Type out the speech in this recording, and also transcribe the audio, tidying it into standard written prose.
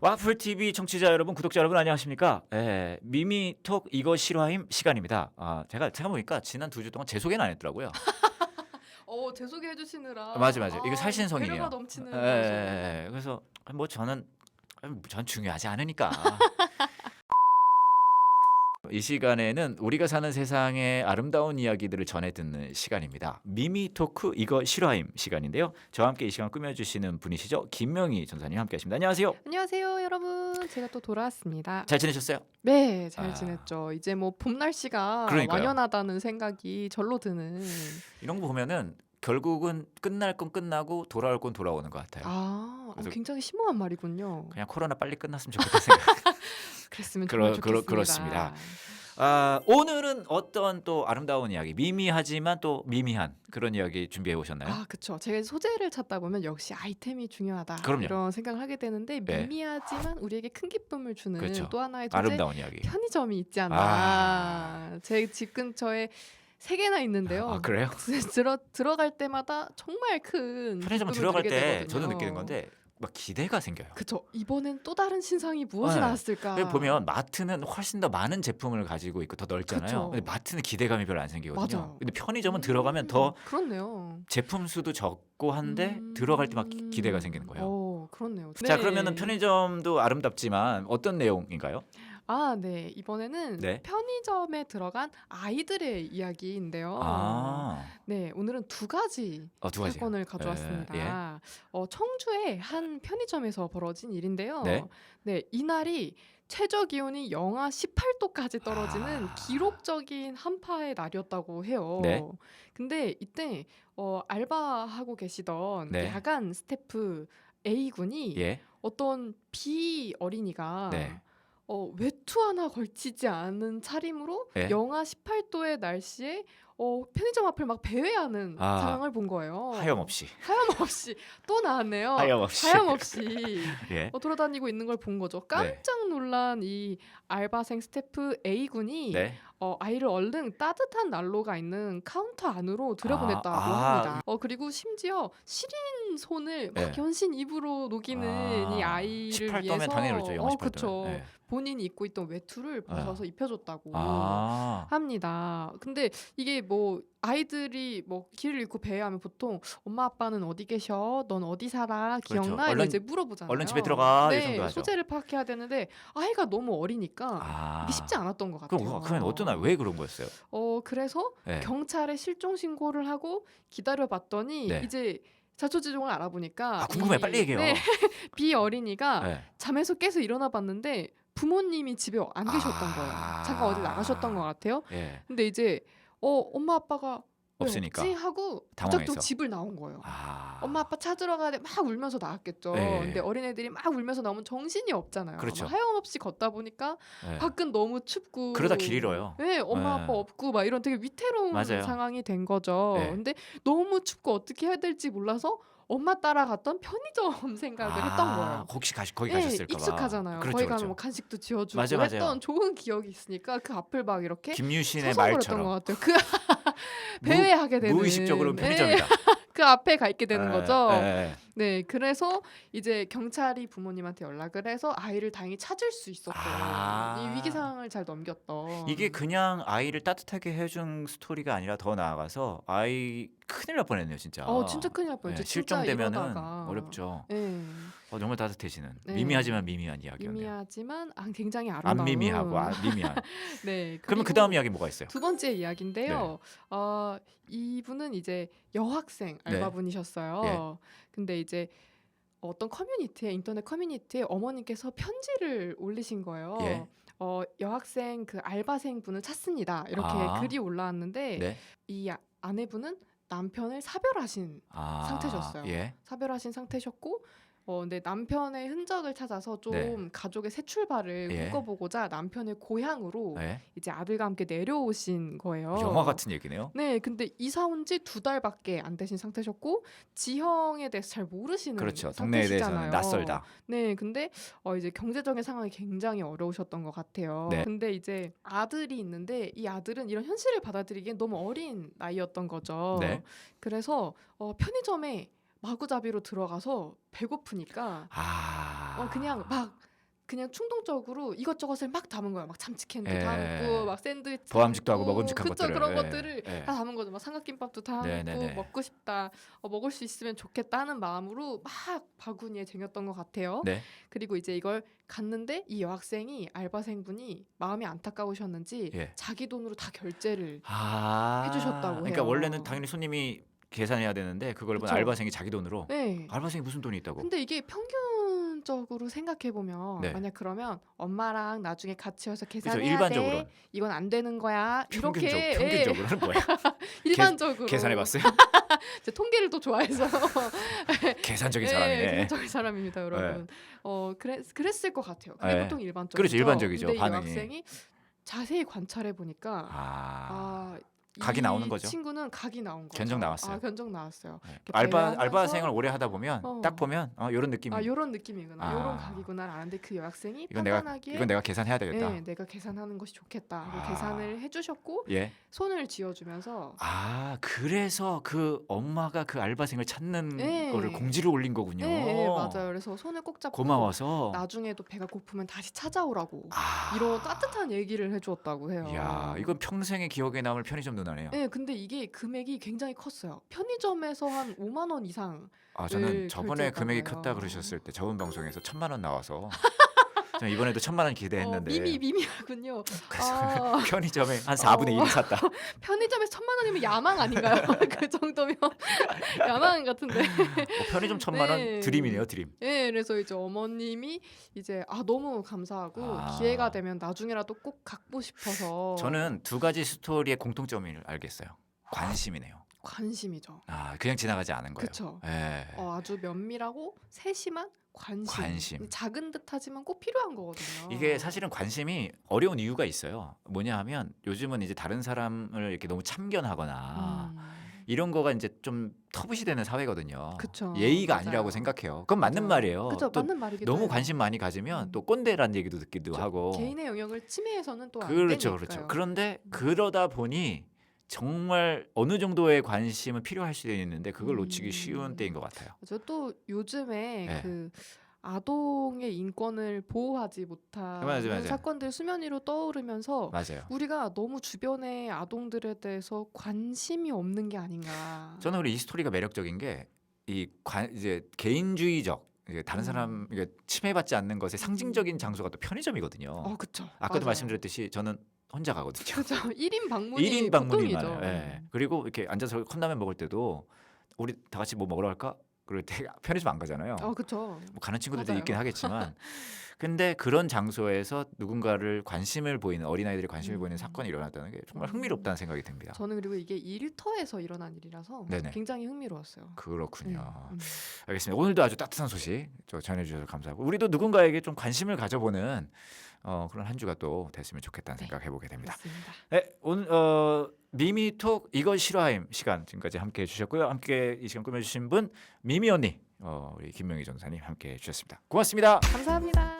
와플 TV 청취자 여러분, 구독자 여러분 안녕하십니까? 예, 미미톡 이거 실화임 시간입니다. 제가 보니까 지난 2주 동안 제 소개는 안 했더라고요. 제 소개해 주시느라. 맞아. 이거 배려가 살신성이에요. 넘치는 방송. 그래서 뭐 전 중요하지 않으니까. 이 시간에는 우리가 사는 세상의 아름다운 이야기들을 전해 듣는 시간입니다. 미미토크 이거 실화임 시간인데요. 저와 함께 이 시간 꾸며주시는 분이시죠. 김명희 전사님 함께하십니다. 안녕하세요. 안녕하세요, 여러분. 제가 또 돌아왔습니다. 잘 지내셨어요? 네, 잘 지냈죠. 이제 뭐 봄 날씨가 그러니까요. 완연하다는 생각이 절로 드는. 이런 거 보면은 결국은 끝날 건 끝나고 돌아올 건 돌아오는 것 같아요. 그래서 굉장히 심오한 말이군요. 그냥 코로나 빨리 끝났으면 좋겠다 생각. 그랬으면 정말 좋겠습니다. 그렇습니다. 오늘은 어떤 또 아름다운 이야기, 미미하지만 또 미미한 그런 이야기 준비해 오셨나요? 그렇죠. 제가 소재를 찾다 보면 역시 아이템이 중요하다. 그럼요. 이런 생각을 하게 되는데 네. 미미하지만 우리에게 큰 기쁨을 주는 그렇죠. 또 하나의 소재, 아름다운 이야기. 편의점이 있지 않나. 제 집 근처에 3개나 있는데요. 그래요? 들어갈 때마다 정말 큰 편의점 기쁨을 들어갈 누리게 때 되거든요. 저도 느끼는 건데 막 기대가 생겨요. 그쵸. 이번엔 또 다른 신상이 무엇이 네. 나왔을까. 보면 마트는 훨씬 더 많은 제품을 가지고 있고 더 넓잖아요. 그쵸. 근데 마트는 기대감이 별로 안 생기거든요. 맞아요. 근데 편의점은 들어가면 더 그렇네요. 제품 수도 적고 한데 들어갈 때 막 기대가 생기는 거예요. 그렇네요. 자, 네. 그러면은 편의점도 아름답지만 어떤 내용인가요? 네. 이번에는 네. 편의점에 들어간 아이들의 이야기인데요. 네, 오늘은 2가지 두 가지요. 사건을 가져왔습니다. 청주의 한 편의점에서 벌어진 일인데요. 네. 네, 이날이 최저 기온이 영하 18도까지 떨어지는 기록적인 한파의 날이었다고 해요. 네. 근데 이때 알바하고 계시던 네. 야간 스태프 A군이 어떤 B 어린이가 네. 외투 하나 걸치지 않은 차림으로 영하 18도의 날씨에 편의점 앞을 막 배회하는 상황을 본 거예요. 하염없이 또 나왔네요. 하염없이 돌아다니고 있는 걸 본 거죠. 깜짝 놀란 이 알바생 스태프 A군이 아이를 얼른 따뜻한 난로가 있는 카운터 안으로 들여보냈다고 합니다. 그리고 심지어 시린 손을 막 연신 입으로 녹이는 이 아이를 18도면 위해서 당연히 그렇죠. 영하 18도면. 그쵸. 본인이 입고 있던 외투를 벗어서 입혀줬다고 합니다. 근데 이게 뭐 아이들이 뭐 길을 잃고 배회하면 보통 엄마 아빠는 어디 계셔? 넌 어디 살아? 기억나? 그렇죠. 이런 이제 물어보잖아요. 얼른 집에 들어가. 이 네, 정도 하죠. 소재를 파악해야 되는데 아이가 너무 어리니까 이게 쉽지 않았던 것 같아요. 그럼 어떠나요? 왜 그런 거였어요? 그래서 경찰에 실종 신고를 하고 기다려봤더니 이제 자초지종을 알아보니까 궁금해. 빨리 얘기해요. B 어린이가 잠에서 깨서 일어나 봤는데 부모님이 집에 안 계셨던 거예요. 잠깐 어디 나가셨던 것 같아요. 근데 이제 엄마 아빠가 왜 없으니까 없지? 하고 갑자기 또 집을 나온 거예요. 엄마 아빠 찾으러 가야 돼. 막 울면서 나왔겠죠. 근데 어린애들이 막 울면서 나오면 정신이 없잖아요. 그렇죠. 하염없이 걷다 보니까 밖은 너무 춥고 그러다 길 잃어요. 엄마 아빠 없고 막 이런 되게 위태로운 상황이 된 거죠. 근데 너무 춥고 어떻게 해야 될지 몰라서 엄마 따라갔던 편의점 생각을 했던 거예요. 혹시 거기 가셨을까 봐. 익숙하잖아요. 거기 가면 뭐 간식도 지어주고 했던 좋은 기억이 있으니까 그 앞을 막 이렇게 김유신의 서서 말처럼 것 같아요. 배회하게 되는 무의식적으로 편의점이다. 그 앞에 가 있게 되는 거죠. 네, 그래서 이제 경찰이 부모님한테 연락을 해서 아이를 다행히 찾을 수 있었던 이 위기 상황을 잘 넘겼던. 이게 그냥 아이를 따뜻하게 해준 스토리가 아니라 더 나아가서 아이 큰일 날 뻔했네요, 진짜. 진짜 큰일 날 뻔했죠. 실종되면은 어렵죠. 정말 따뜻해지는 미미하지만 미미한 이야기였네요. 미미하지만 굉장히 아름다운. 안 미미하고 미미한. 네. 그러면 그 다음 이야기 뭐가 있어요? 2번째 이야기인데요. 이분은 이제 여학생 알바분이셨어요. 근데 이제 어떤 인터넷 커뮤니티에 어머니께서 편지를 올리신 거예요. 여학생 그 알바생 분을 찾습니다. 이렇게 글이 올라왔는데 이 아내분은 남편을 사별하신 상태셨어요. 사별하신 상태셨고 근데 남편의 흔적을 찾아서 좀 가족의 새 출발을 꿈꿔보고자 남편의 고향으로 이제 아들과 함께 내려오신 거예요. 영화 같은 얘기네요. 네, 근데 이사 온 지 2달밖에 안 되신 상태셨고 지형에 대해서 잘 모르시는 그렇죠. 동네에 대해서는 낯설다. 네, 근데 이제 경제적인 상황이 굉장히 어려우셨던 것 같아요. 근데 이제 아들이 있는데 이 아들은 이런 현실을 받아들이기엔 너무 어린 나이였던 거죠. 그래서 편의점에 마구잡이로 들어가서 배고프니까 그냥 막 그냥 충동적으로 이것저것을 막 담은 거예요. 막 참치캔도 담고 막 샌드위치 보암직도 하고 먹음직한 그쵸, 것들을 그런 것들을 다 담은 거죠. 막 삼각김밥도 담고 먹고 싶다, 먹을 수 있으면 좋겠다 하는 마음으로 막 바구니에 쟁였던 것 같아요. 네. 그리고 이제 이걸 갔는데 이 여학생이 알바생분이 마음이 안타까우셨는지 자기 돈으로 다 결제를 해주셨다고 해요. 그러니까 원래는 당연히 손님이 계산해야 되는데 그걸 본 알바생이 자기 돈으로. 알바생이 무슨 돈이 있다고? 근데 이게 평균적으로 생각해 보면 만약 그러면 엄마랑 나중에 같이 와서 계산해야 일반적으로. 돼. 이건 안 되는 거야. 이렇게 평균적으로는 뭐야? 일반적으로 계산해봤어요? 제 통계를 또 좋아해서 계산적인 사람이네. 계산적인 사람입니다, 여러분. 그랬을 것 같아요. 그게 보통 일반적이죠. 그렇죠, 일반적이죠. 근데 반응이. 이 학생이 자세히 관찰해 보니까 각이 나오는 거죠. 친구는 각이 나온 거죠. 견적 나왔어요. 견적 나왔어요. 알바생을 오래 하다 보면 딱 보면 이런 느낌이. 이런 느낌이구나. 이런 각이구나. 아는데 그 여학생이 이건 편안하게 내가 계산해야 되겠다. 내가 계산하는 것이 좋겠다. 계산을 해주셨고 손을 쥐어주면서. 그래서 그 엄마가 그 알바생을 찾는 거를 공지를 올린 거군요. 네, 맞아요. 그래서 손을 꼭 잡고 고마워서 나중에도 배가 고프면 다시 찾아오라고 이런 따뜻한 얘기를 해주었다고 해요. 야, 이건 평생의 기억에 남을 편의점 누나네요. 네, 근데 이게 금액이 굉장히 컸어요. 편의점에서 한 5만 원 이상. 저는 저번에 금액이 컸다 그러셨을 때 저번 방송에서 1,000만 원 나와서 저는 이번에도 1,000만 원 기대했는데 미미하군요. 편의점에 한 4분의 1을 샀다. 편의점에서 1,000만 원이면 야망 아닌가요? 그 정도면 야망 같은데. 편의점 1,000만 원 드림이네요, 드림. 네, 그래서 이제 어머님이 이제 너무 감사하고 기회가 되면 나중에라도 꼭 갖고 싶어서. 저는 두 가지 스토리의 공통점을 알겠어요. 관심이네요. 관심이죠. 그냥 지나가지 않은 거예요. 그렇죠. 아주 면밀하고 세심한 관심. 작은 듯하지만 꼭 필요한 거거든요. 이게 사실은 관심이 어려운 이유가 있어요. 뭐냐 하면 요즘은 이제 다른 사람을 이렇게 너무 참견하거나 이런 거가 이제 좀 터부시되는 사회거든요. 그쵸, 예의가 맞아요. 아니라고 생각해요. 그건 맞는 말이에요. 그쵸, 맞는 말이기도 너무 해요. 관심 많이 가지면 또 꼰대라는 얘기도 듣기도 하고. 개인의 영역을 침해해서는 또 안 되니까요. 되니까요. 그런데 그러다 보니 정말 어느 정도의 관심은 필요할 수도 있는데 그걸 놓치기 쉬운 때인 것 같아요. 또 요즘에 그 아동의 인권을 보호하지 못하는 맞아요. 사건들 수면 위로 떠오르면서 우리가 너무 주변의 아동들에 대해서 관심이 없는 게 아닌가. 저는 우리 이 스토리가 매력적인 게 이제 개인주의적 다른 사람 침해받지 않는 것의 상징적인 장소가 또 편의점이거든요. 그렇죠. 아까도 말씀드렸듯이 저는 혼자 가거든요. 그렇죠. 1인 방문이 보통이죠. 많아요. 그리고 이렇게 앉아서 컵라면 먹을 때도 우리 다 같이 뭐 먹으러 갈까? 그럴 때 편의점 안 가잖아요. 그렇죠. 뭐 가는 친구들도 있긴 하겠지만 근데 그런 장소에서 누군가를 관심을 보이는 어린아이들이 관심을 보이는 사건이 일어났다는 게 정말 흥미롭다는 생각이 듭니다. 저는 그리고 이게 일터에서 일어난 일이라서 굉장히 흥미로웠어요. 그렇군요. 알겠습니다. 오늘도 아주 따뜻한 소식 전해주셔서 감사하고 우리도 누군가에게 좀 관심을 가져보는 그런 한 주가 또 됐으면 좋겠다는 생각 해보게 됩니다. 맞습니다. 네, 오늘 미미톡 이거 실화임 시간 지금까지 함께해 주셨고요. 함께 이 시간 꾸며주신 분 미미 언니 우리 김명희 전사님 함께해 주셨습니다. 고맙습니다. 감사합니다.